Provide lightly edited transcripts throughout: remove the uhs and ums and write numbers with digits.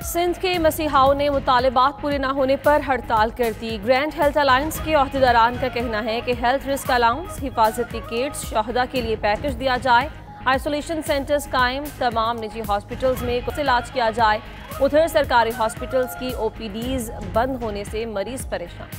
सिंध के मसीहाओं ने मुतालबात पूरे न होने पर हड़ताल कर दी। ग्रैंड हेल्थ अलायंस के अहदेदारान का कहना है कि हेल्थ रिस्क अलाउंस, हिफाजती किट्स, शहदा के लिए पैकेज दिया जाए, आइसोलेशन सेंटर्स कायम, तमाम निजी हॉस्पिटल्स में इलाज किया जाए। उधर सरकारी हॉस्पिटल्स की OPDs बंद होने से मरीज परेशान।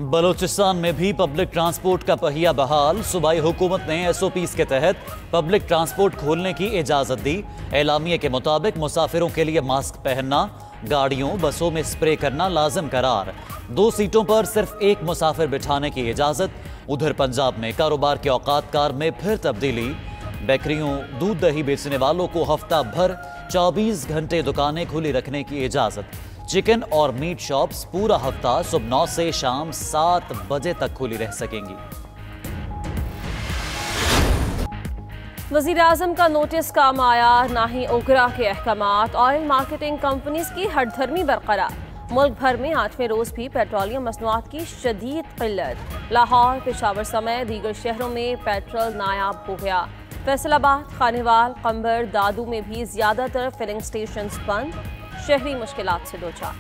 बलूचिस्तान में भी पब्लिक ट्रांसपोर्ट का पहिया बहाल। सूबाई हुकूमत ने SOPs के तहत पब्लिक ट्रांसपोर्ट खोलने की इजाजत दी। एलामिये के मुताबिक मुसाफिरों के लिए मास्क पहनना, गाड़ियों बसों में स्प्रे करना लाजिम करार। 2 सीटों पर सिर्फ 1 मुसाफिर बिठाने की इजाजत। उधर पंजाब में कारोबार के औकात कार में फिर तब्दीली। बेकरियों, दूध दही बेचने वालों को हफ्ता भर 24 घंटे दुकानें खुली रखने की इजाजत। चिकन और मीट शॉप्स पूरा हफ्ता सुबह 9 से शाम 7 बजे तक खुली रह सकेंगी। वज़ीर आज़म का नोटिस काम आया, ना ही ओगरा के अहकामात। ऑयल मार्केटिंग कंपनीज की हड़धर्मी बरकरार। मुल्क भर में 8वें रोज भी पेट्रोलियम मसनूआत की शदीद किल्लत। लाहौर, पेशावर समेत दीगर शहरों में पेट्रोल नायाब हो गया। फैसलाबाद, खानेवाल, कंबर, दादू में भी ज्यादातर फिलिंग स्टेशंस बंद। शहरी मुश्किलात से दो चार।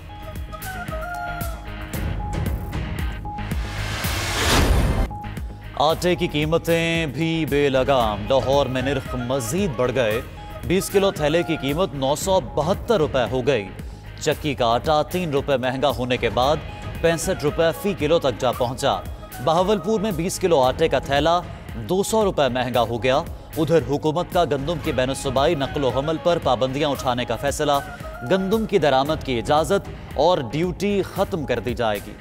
आटे की कीमतें भी बेलगाम। लाहौर में निर्ख मजीद बढ़ गए। 20 किलो थैले की कीमत 972 रुपए हो गई। चक्की का आटा 3 रुपए महंगा होने के बाद 65 रुपए फी किलो तक जा पहुंचा। बहावलपुर में 20 किलो आटे का थैला 200 रुपए महंगा हो गया। उधर हुकूमत का गंदम की बैनुस्सूबाई नक्लो हमल पर पाबंदियां उठाने का फैसला। गंदम की दरामद की इजाजत और ड्यूटी खत्म कर दी जाएगी।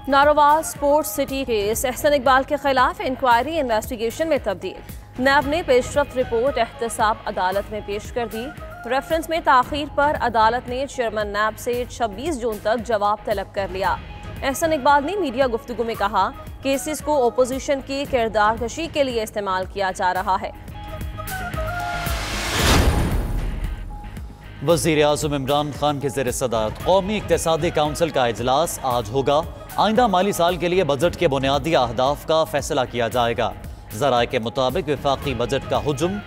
Narowal sports city case, Ahsan Iqbal के खिलाफ इंक्वायरी इन्वेस्टिगेशन में तब्दील। नैब ने पेशरफ्त रिपोर्ट एहतसाब अदालत में पेश कर दी। रेफरेंस में ताखीर पर अदालत ने चेयरमैन नैब से 26 जून तक जवाब तलब कर लिया। एहसन इकबाल ने मीडिया गुफ्तगू में कहा, केसेस को ओपोजिशन की किरदार कशी के लिए इस्तेमाल किया जा रहा है। वज़ीर आज़म इमरान खान के ज़ेर सदारत कौमी इक़्तिसादी काउंसिल का इजलास आज होगा। आइंदा माली साल के लिए बजट के बुनियादी अहदाफ का फैसला किया जाएगा। ज़राए के मुताबिक वफाकी बजट का हुजम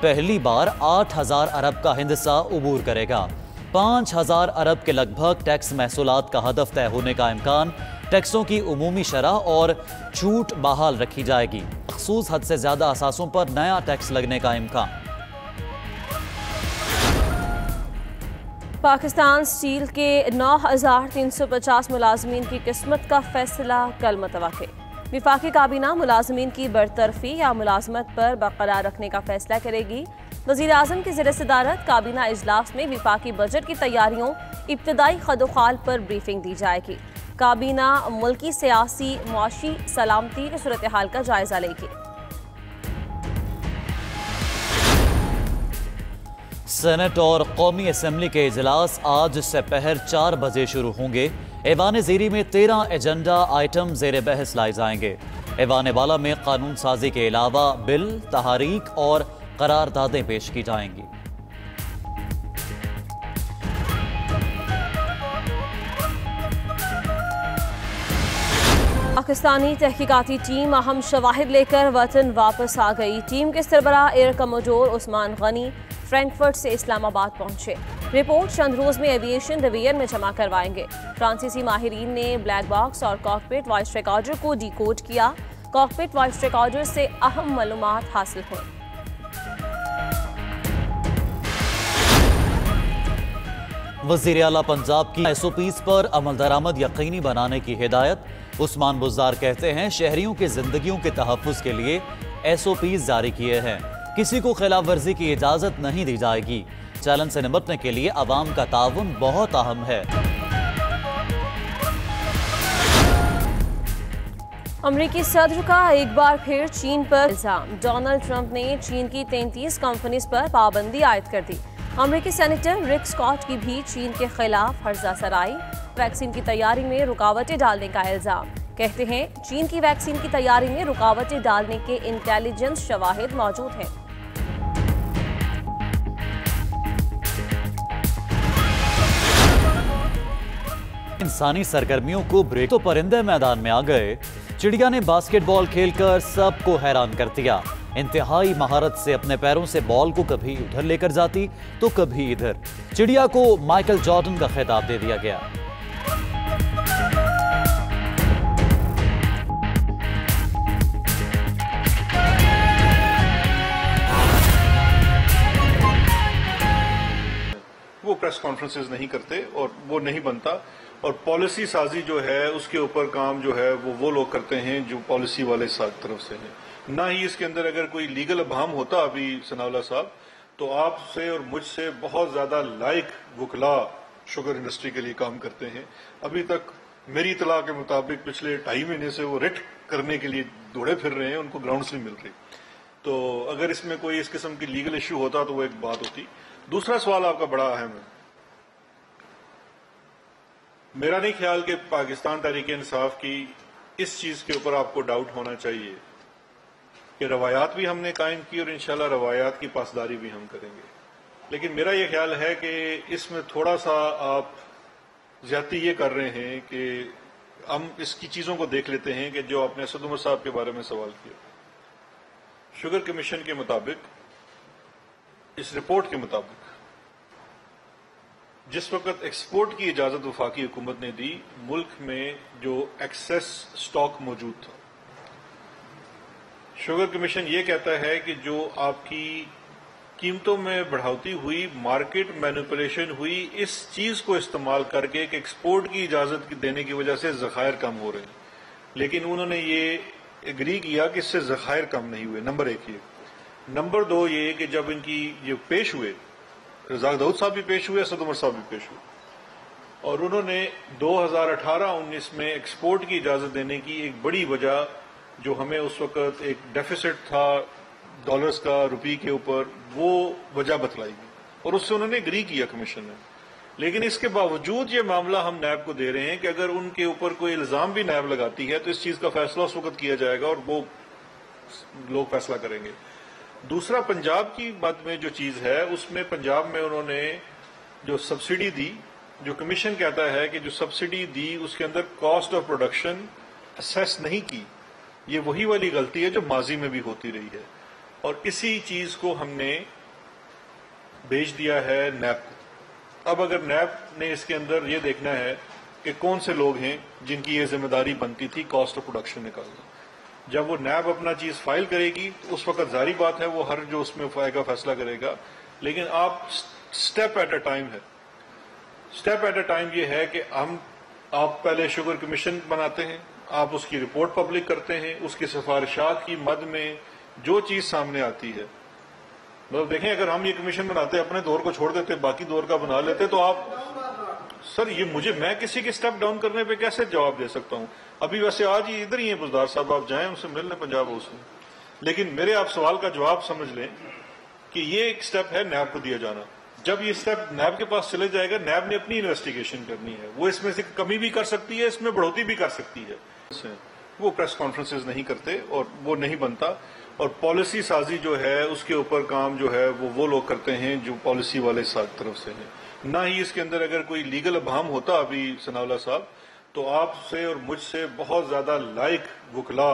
पहली बार 8,000 अरब का हिंसा अबूर करेगा। 5,000 अरब के लगभग टैक्स महसूलात का हदफ तय होने का इम्कान। टैक्सों की उमूमी शरह और छूट बहाल रखी जाएगी। मखसूस हद से ज़्यादा असासों पर नया टैक्स लगने का इम्कान। पाकिस्तान स्टील के 9,350 मुलाजमीन की किस्मत का फैसला कल मुतवक्के। विफाकी काबीना मुलाजमीन की बरतरफी या मुलाजमत पर बरकरार रखने का फैसला करेगी। वज़ीर आज़म की ज़ेर सदारत काबीना इजलास में विफाकी बजट की तैयारियों, इब्तदाई खदोखाल पर ब्रीफिंग दी जाएगी। काबीना मुल्की सियासी, मुआशी, सलामती की सूरत हाल का जायजा लेगी। सेनेट और कौमी असम्बली के इजलास आज दोपहर 4 बजे शुरू होंगे। ऐवान ज़ेरी में 13 एजेंडा आइटम ज़ेर बहस लाए जाएंगे। ऐवान वाला में कानून साजी के अलावा बिल, तहारीक और करारदादें पेश की जाएंगी। पाकिस्तानी तहकीकाती टीम अहम शवाहिद लेकर वतन वापस आ गई। टीम के सरबराह air commodore Usman Gani Frankfurt से इस्लामाबाद पहुंचे। रिपोर्ट चंद रोज में एविएशन डिवीजन में जमा करवाएंगे। फ्रांसीसी माहिरीन ने ब्लैक बॉक्स और कॉकपिट वॉइस रिकॉर्डर को डिकोड किया। कॉकपिट वॉइस रिकॉर्डर से अहम मालूमात हासिल हुई। वज़ीर आला पंजाब की SOPs पर अमल दरामद यकीनी बनाने की हिदायत। उस्मान बुज़दार कहते हैं, शहरियों की जिंदगियों के तहफ़्फ़ुज़ के लिए SOPs जारी किए हैं। किसी को खिलाफ वर्जी की इजाजत नहीं दी जाएगी। चैलेंज से निपटने के लिए अवाम का ताउन बहुत अहम है। अमरीकी सदर का एक बार फिर चीन पर इल्जाम। डोनाल्ड ट्रंप ने चीन की 33 कंपनीज पर पाबंदी आयद कर दी। अमरीकी सेनेटर रिक स्कॉट की भी चीन के खिलाफ हर्जा सराई। वैक्सीन की तैयारी में रुकावटें डालने का इल्जाम। कहते हैं, चीन की वैक्सीन की तैयारी में रुकावटें डालने के इंटेलिजेंस शवाहिद मौजूद हैं। इंसानी सरगर्मियों को ब्रेक तो परिंदे मैदान में आ गए। चिड़िया ने बास्केटबॉल खेलकर सबको हैरान कर दिया। इंतहाई महारत से अपने पैरों से बॉल को कभी उधर लेकर जाती तो कभी इधर। चिड़िया को माइकल जॉर्डन का खिताब दे दिया गया। वो प्रेस कॉन्फ्रेंसेस नहीं करते और वो नहीं बनता, और पॉलिसी साजी जो है उसके ऊपर काम जो है वो लोग करते हैं जो पॉलिसी वाले तरफ से हैं। ना ही इसके अंदर अगर कोई लीगल अभाम होता अभी सनाउल्लाह साहब, तो आपसे और मुझसे बहुत ज्यादा लायक वकला शुगर इंडस्ट्री के लिए काम करते हैं। अभी तक मेरी इतला के मुताबिक पिछले 2.5 महीने से वो रिट करने के लिए दौड़े फिर रहे हैं, उनको ग्राउंड्स नहीं मिल रही। तो अगर इसमें कोई इस किस्म की लीगल इश्यू होता तो वो एक बात होती। दूसरा सवाल आपका बड़ा अहम है। मेरा नहीं ख्याल कि पाकिस्तान तहरीक इंसाफ की इस चीज के ऊपर आपको डाउट होना चाहिए कि रवायात भी हमने कायम की और इंशाल्लाह रवायात की पासदारी भी हम करेंगे। लेकिन मेरा यह ख्याल है कि इसमें थोड़ा सा आप ज्यादती ये कर रहे हैं कि हम इसकी चीजों को देख लेते हैं कि जो आपने असद उमर साहब के बारे में सवाल किया। शुगर कमीशन के मुताबिक, इस रिपोर्ट के मुताबिक, जिस वक्त एक्सपोर्ट की इजाजत वफाकी हुकूमत ने दी, मुल्क में जो एक्सेस स्टॉक मौजूद था, शुगर कमीशन ये कहता है कि जो आपकी कीमतों में बढ़ोतरी हुई, मार्केट मैनिपुलेशन हुई, इस चीज को इस्तेमाल करके कि एक्सपोर्ट की इजाजत देने की वजह से जखायर कम हो रहे हैं। लेकिन उन्होंने ये एग्री किया कि इससे जखायर कम नहीं हुए। नंबर 1 ये। नंबर 2 ये कि जब इनकी ये पेश हुए, रज़ाक दाऊद साहब भी पेश हुए, असद उमर साहब भी पेश हुए, और उन्होंने 2018-19 में एक्सपोर्ट की इजाजत देने की एक बड़ी वजह, जो हमें उस वक्त एक डेफिसिट था डॉलर्स का रुपये के ऊपर, वो वजह बतलाई गई और उससे उन्होंने एग्री किया कमीशन ने। लेकिन इसके बावजूद ये मामला हम नैब को दे रहे हैं कि अगर उनके ऊपर कोई इल्जाम भी नैब लगाती है तो इस चीज का फैसला उस वक्त किया जाएगा और वो लोग फैसला करेंगे। दूसरा, पंजाब की बात में जो चीज है, उसमें पंजाब में उन्होंने जो सब्सिडी दी, जो कमीशन कहता है कि जो सब्सिडी दी उसके अंदर कॉस्ट ऑफ प्रोडक्शन असेस नहीं की। ये वही वाली गलती है जो माजी में भी होती रही है, और इसी चीज को हमने भेज दिया है नैब को। अब अगर नैब ने इसके अंदर ये देखना है कि कौन से लोग हैं जिनकी ये जिम्मेदारी बनती थी कॉस्ट ऑफ प्रोडक्शन निकालना, जब वो नैब अपना चीज फाइल करेगी तो उस वक्त जारी बात है वो हर जो उसमें आएगा फैसला करेगा। लेकिन आप स्टेप एट अ टाइम है। स्टेप एट अ टाइम ये है कि आप पहले शुगर कमीशन बनाते हैं, आप उसकी रिपोर्ट पब्लिक करते हैं, उसकी सिफारिशात की मद में जो चीज सामने आती है, मतलब देखें, अगर हम ये कमीशन बनाते अपने दौर को छोड़ देते, बाकी दौर का बना लेते, तो आप सर ये मैं किसी के स्टेप डाउन करने पे कैसे जवाब दे सकता हूं। अभी वैसे आज ही इधर ही है बुजदार साहब, आप जाएं उनसे मिलने पंजाब हाउस में। लेकिन मेरे आप सवाल का जवाब समझ लें कि ये एक स्टेप है नैब को दिया जाना। जब ये स्टेप नैब के पास चले जाएगा, नैब ने अपनी इन्वेस्टिगेशन करनी है, वो इसमें से कमी भी कर सकती है, इसमें बढ़ोतरी भी कर सकती है। वो प्रेस कॉन्फ्रेंसेस नहीं करते और वो नहीं बनता, और पॉलिसी साजी जो है उसके ऊपर काम जो है वो लोग करते हैं जो पॉलिसी वाले तरफ से हैं। ना ही इसके अंदर अगर कोई लीगल अभाम होता अभी सनाउल्लाह साहब, तो आपसे और मुझसे बहुत ज्यादा लायक वकला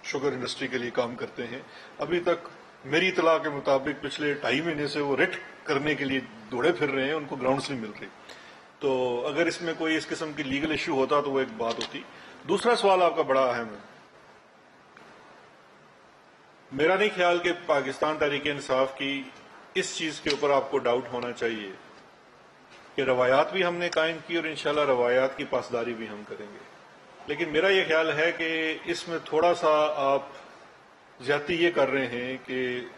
शुगर इंडस्ट्री के लिए काम करते हैं। अभी तक मेरी इतला के मुताबिक पिछले 2.5 महीने से वो रिट करने के लिए दौड़े फिर रहे हैं, उनको ग्राउंड्स नहीं मिल रही। तो अगर इसमें कोई इस किस्म की लीगल इश्यू होता तो वो एक बात होती। दूसरा सवाल आपका बड़ा अहम है। मेरा नहीं ख्याल कि पाकिस्तान तहरीक इंसाफ की इस चीज के ऊपर आपको डाउट होना चाहिए कि रवायात भी हमने कायम की और इंशाल्लाह रवायात की पासदारी भी हम करेंगे। लेकिन मेरा यह ख्याल है कि इसमें थोड़ा सा आप ज्यादती ये कर रहे हैं कि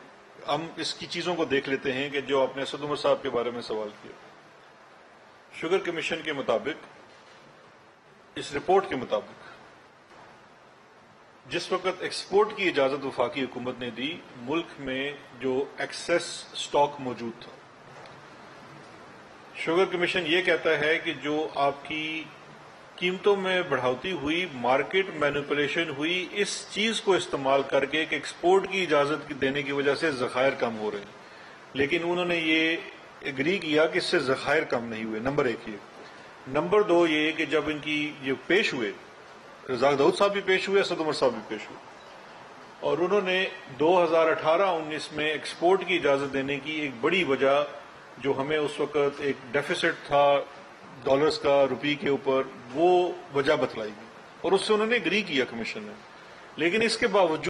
हम इसकी चीजों को देख लेते हैं कि जो आपने असद उमर साहब के बारे में सवाल किया। शुगर कमीशन के मुताबिक, इस रिपोर्ट के मुताबिक, जिस वक्त एक्सपोर्ट की इजाजत वफाकी हुकूमत ने दी, मुल्क में जो एक्सेस स्टॉक मौजूद था, शुगर कमीशन ये कहता है कि जो आपकी कीमतों में बढ़ोतरी हुई, मार्केट मैनिपुलेशन हुई, इस चीज को इस्तेमाल करके कि एक्सपोर्ट की इजाजत देने की वजह से जखायर कम हो रहे हैं। लेकिन उन्होंने ये एग्री किया कि इससे जखायर कम नहीं हुए। नंबर 1 ये। नंबर 2 ये कि जब इनकी ये पेश हुए, رزاق داؤد صاحب بھی پیش ہوئے، اسد عمر صاحب بھی پیش ہوئے، اور انہوں نے 2018-19 میں ایکسپورٹ کی اجازت دینے کی ایک بڑی وجہ جو ہمیں اس وقت ایک ڈیفیسٹ تھا ڈالرز کا روپی کے اوپر، وہ وجہ بتلائی گئی اور اس سے انہوں نے اگری کیا کمیشن نے. لیکن اس کے باوجود